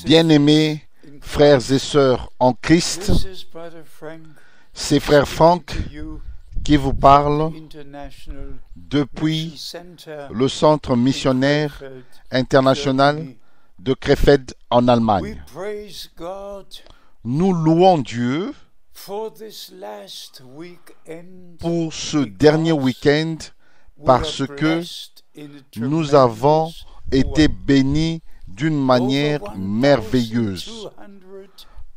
Bien-aimés frères et sœurs en Christ, c'est frère Franck qui vous parle depuis le centre missionnaire international de Krefeld en Allemagne. Nous louons Dieu pour ce dernier week-end parce que nous avons été bénis d'une manière merveilleuse.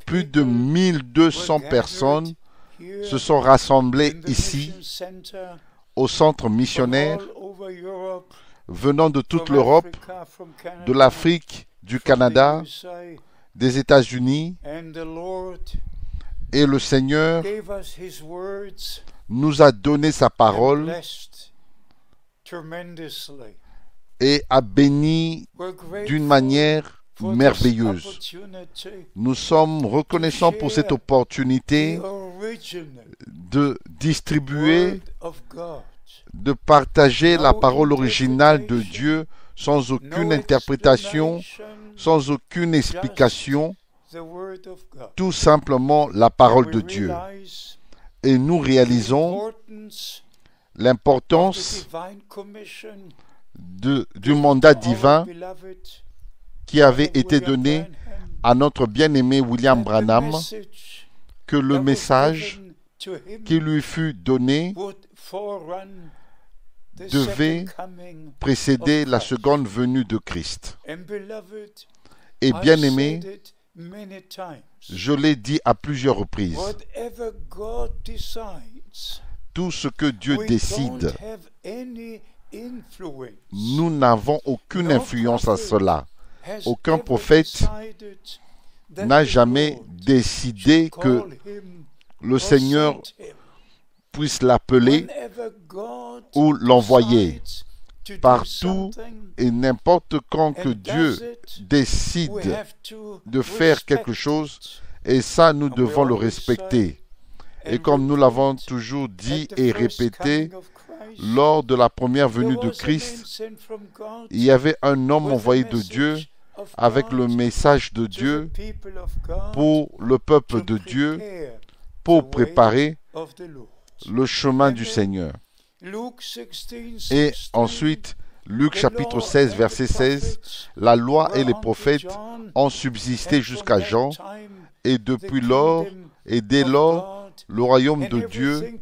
Plus de 1200 personnes se sont rassemblées ici au centre missionnaire venant de toute l'Europe, de l'Afrique, du Canada, des États-Unis, et le Seigneur nous a donné sa parole et a béni d'une manière merveilleuse. Nous sommes reconnaissants pour cette opportunité de distribuer, de partager la parole originale de Dieu sans aucune interprétation, sans aucune explication, tout simplement la parole de Dieu. Et nous réalisons l'importance du mandat divin qui avait été donné à notre bien-aimé William Branham, que le message qui lui fut donné devait précéder la seconde venue de Christ. Et bien-aimé, je l'ai dit à plusieurs reprises, tout ce que Dieu décide, nous n'avons aucune influence à cela. Aucun prophète n'a jamais décidé que le Seigneur puisse l'appeler ou l'envoyer. Partout et n'importe quand que Dieu décide de faire quelque chose, et ça, nous devons le respecter. Et comme nous l'avons toujours dit et répété, lors de la première venue de Christ, il y avait un homme envoyé de Dieu avec le message de Dieu pour le peuple de Dieu, pour préparer le chemin du Seigneur. Et ensuite, Luc chapitre 16, verset 16, la loi et les prophètes ont subsisté jusqu'à Jean, et depuis lors et dès lors, le royaume de Dieu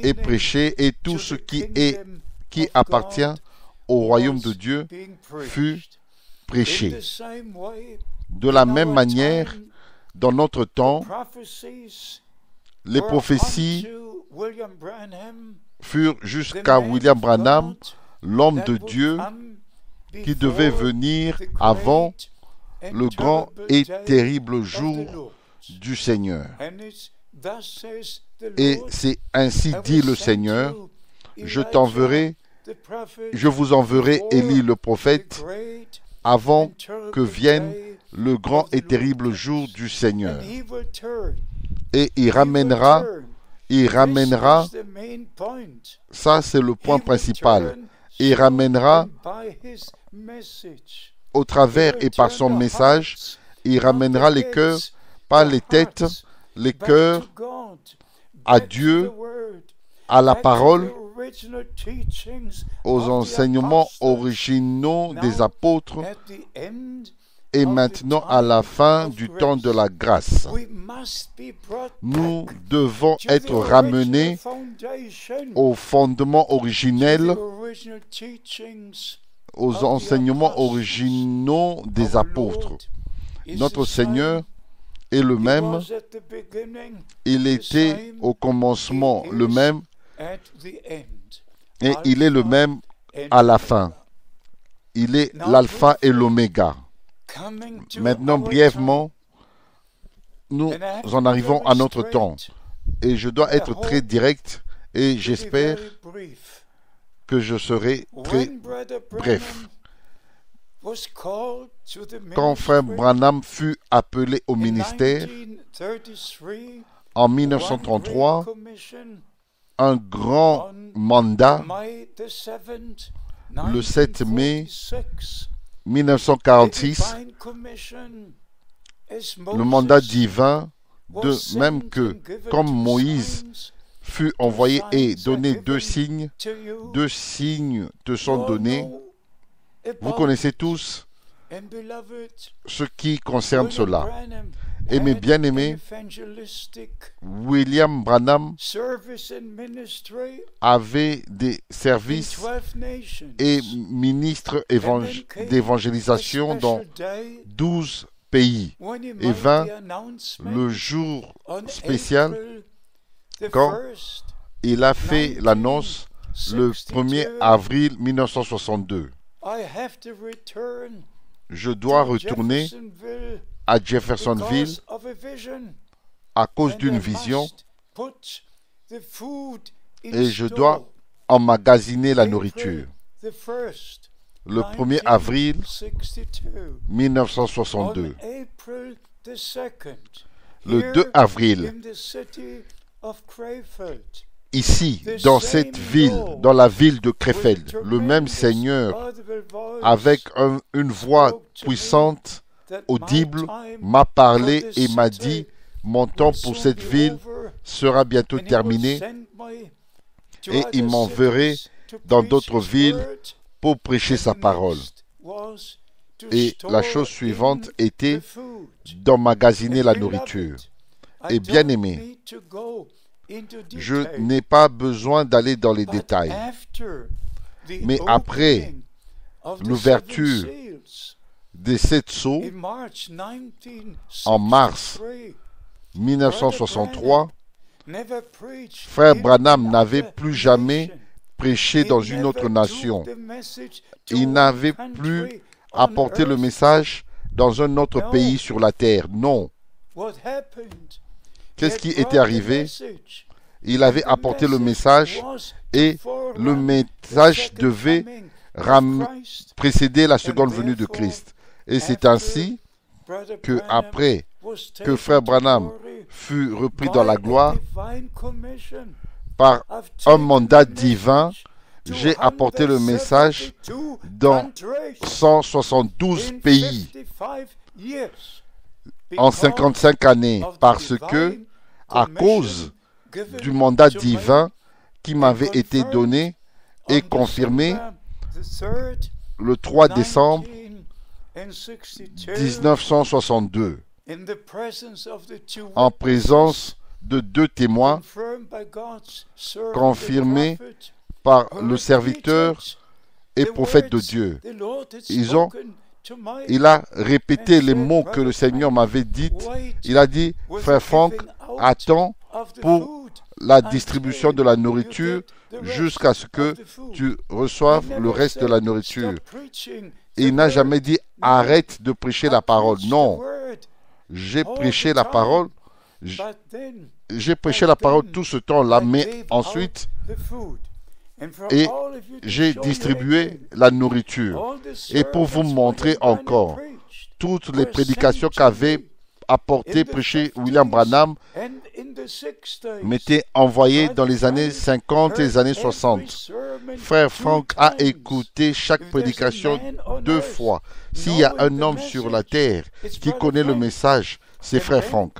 est prêché, et tout ce qui appartient au royaume de Dieu fut prêché. De la même manière, dans notre temps, les prophéties furent jusqu'à William Branham, l'homme de Dieu qui devait venir avant le grand et terrible jour du Seigneur. Et c'est ainsi dit le Seigneur, je vous enverrai Élie le prophète avant que vienne le grand et terrible jour du Seigneur. Et il ramènera, ça c'est le point principal, il ramènera au travers et par son message, il ramènera les cœurs, pas les têtes, les cœurs à Dieu, à la parole, aux enseignements originaux des apôtres, et maintenant à la fin du temps de la grâce. Nous devons être ramenés aux fondements originels, aux enseignements originaux des apôtres. Notre Seigneur est le même, il était au commencement le même, et il est le même à la fin. Il est l'alpha et l'oméga. Maintenant, brièvement, nous en arrivons à notre temps. Et je dois être très direct et j'espère que je serai très bref. Quand frère Branham fut appelé au ministère, en 1933, un grand mandat, le 7 mai 1946, le mandat divin, de même que comme Moïse fut envoyé et donné deux signes te sont donnés. Vous connaissez tous ce qui concerne cela. Et mes bien-aimés, William Branham avait des services et ministres d'évangélisation dans 12 pays et vint le jour spécial quand il a fait l'annonce le 1er avril 1962. Je dois retourner à Jeffersonville à cause d'une vision et je dois emmagasiner la nourriture. Le 1er avril 1962. Le 2 avril, ici, dans cette ville, dans la ville de Krefeld, le même Seigneur, avec une voix puissante, audible, m'a parlé et m'a dit, mon temps pour cette ville sera bientôt terminé et il m'enverrait dans d'autres villes pour prêcher sa parole. Et la chose suivante était d'emmagasiner la nourriture. Et bien aimé, je n'ai pas besoin d'aller dans les détails. Mais après l'ouverture des 7 sceaux, en mars 1963, Frère Branham n'avait plus jamais prêché dans une autre nation. Il n'avait plus apporté le message dans un autre pays sur la terre. Non. Qu'est-ce qui était arrivé? Il avait apporté le message et le message devait précéder la seconde venue de Christ. Et c'est ainsi que après que Frère Branham fut repris dans la gloire par un mandat divin, j'ai apporté le message dans 172 pays en 55 années parce que, à cause du mandat divin qui m'avait été donné et confirmé le 3 décembre 1962, en présence de 2 témoins confirmés par le serviteur et prophète de Dieu. Il a répété les mots que le Seigneur m'avait dit. Il a dit, Frère Franck, attends pour la distribution de la nourriture jusqu'à ce que tu reçoives le reste de la nourriture. Et il n'a jamais dit, arrête de prêcher la parole. Non, j'ai prêché la parole. J'ai prêché la parole tout ce temps-là, mais ensuite, et j'ai distribué la nourriture. Et pour vous montrer encore toutes les prédications qu'avait apporté, prêché William Branham, m'étaient envoyées dans les années 50 et les années 60. Frère Franck a écouté chaque prédication 2 fois. S'il y a un homme sur la terre qui connaît le message, c'est Frère Franck.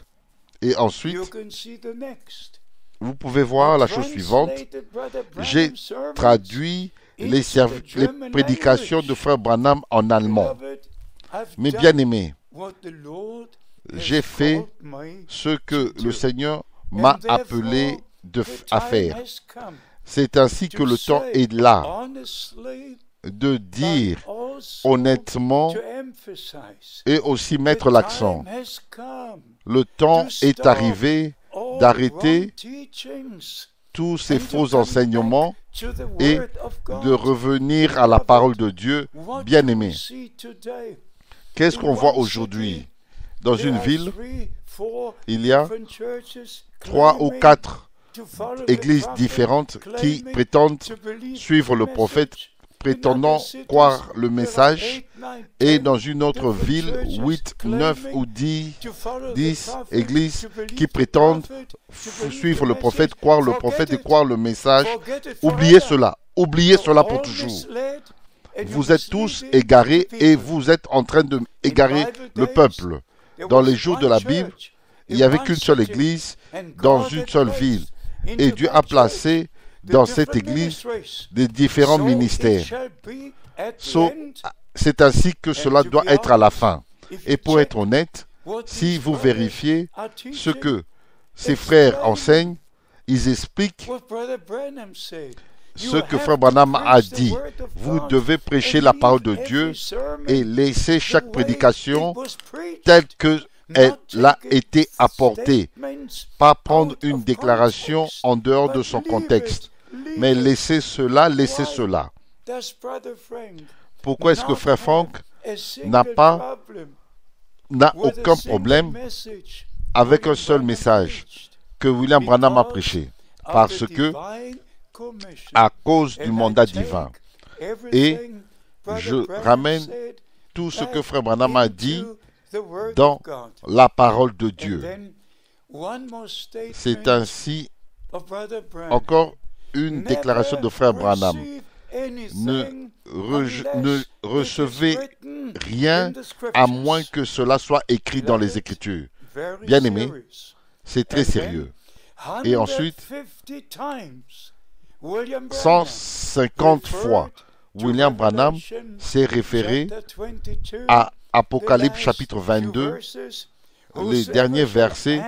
Et ensuite, vous pouvez voir la chose suivante. J'ai traduit les prédications de Frère Branham en allemand. Mais bien aimé, j'ai fait ce que le Seigneur m'a appelé à faire. C'est ainsi que le temps est là de dire honnêtement et aussi mettre l'accent. Le temps est arrivé d'arrêter tous ces faux enseignements et de revenir à la parole de Dieu. Bien-aimé, qu'est-ce qu'on voit aujourd'hui? Dans une ville, il y a 3 ou 4 églises différentes qui prétendent suivre le prophète, prétendant croire le message, et dans une autre ville, 8, 9 ou 10 églises qui prétendent suivre le prophète, croire le prophète et croire le message. Oubliez cela pour toujours. vous êtes tous égarés et vous êtes en train de égarer le peuple. Dans les jours de la Bible, il n'y avait qu'une seule église dans une seule ville. Et Dieu a placé dans cette église des différents ministères. C'est ainsi que cela doit être à la fin. Et pour être honnête, si vous vérifiez ce que ces frères enseignent, ils expliquent ce que Frère Branham a dit. Vous devez prêcher la parole de Dieu et laisser chaque prédication telle qu'elle a été apportée. Pas prendre une déclaration en dehors de son contexte, mais laisser cela, laisser cela. Pourquoi est-ce que Frère Frank n'a aucun problème avec un seul message que William Branham a prêché? Parce que, à cause du mandat divin, et je ramène tout ce que Frère Branham a dit dans la parole de Dieu. C'est ainsi encore une déclaration de Frère Branham. Ne recevez rien à moins que cela soit écrit dans les Écritures. Bien-aimés, c'est très sérieux. Et ensuite, 150 fois, William Branham s'est référé à Apocalypse chapitre 22, les derniers versets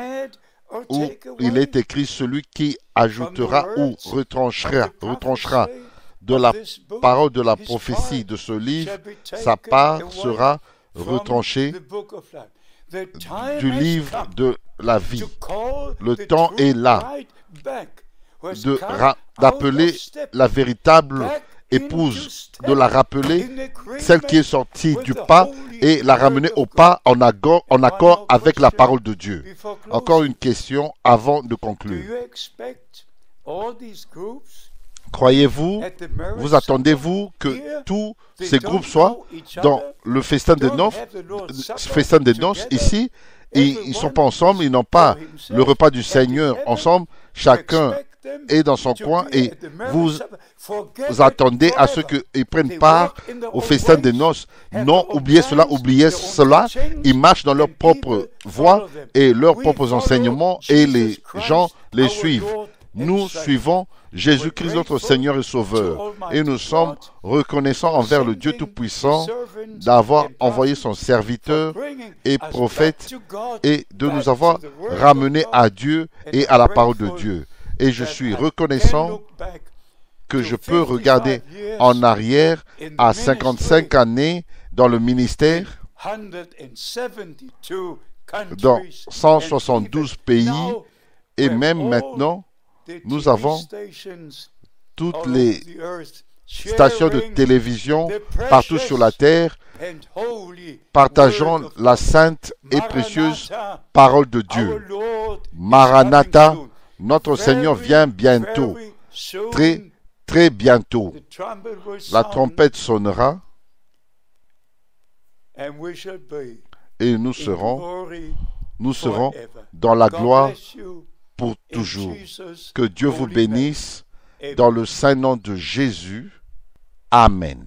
où il est écrit: celui qui ajoutera ou retranchera de la parole de la prophétie de ce livre, sa part sera retranchée du livre de la vie. Le temps est là d'appeler la véritable épouse, de la rappeler, celle qui est sortie du pas, et la ramener au pas en accord avec la parole de Dieu. Encore une question avant de conclure. Croyez-vous, vous attendez-vous que tous ces groupes soient dans le festin des noces ici, et ils ne sont pas ensemble, ils n'ont pas le repas du Seigneur ensemble, chacun est dans son coin, et vous attendez à ce qu'ils prennent part au festin des noces. Non, oubliez cela, ils marchent dans leur propre voie et leurs propres enseignements, et les gens les suivent. Nous suivons Jésus-Christ, notre Seigneur et Sauveur, et nous sommes reconnaissants envers le Dieu Tout-Puissant d'avoir envoyé son serviteur et prophète et de nous avoir ramenés à Dieu et à la parole de Dieu. Et je suis reconnaissant que je peux regarder en arrière à 55 années dans le ministère, dans 172 pays, et même maintenant, nous avons toutes les stations de télévision partout sur la terre, partageant la sainte et précieuse parole de Dieu. Maranatha, notre Seigneur vient bientôt, très, très bientôt. La trompette sonnera et nous serons dans la gloire pour toujours. Que Dieu vous bénisse dans le saint nom de Jésus. Amen.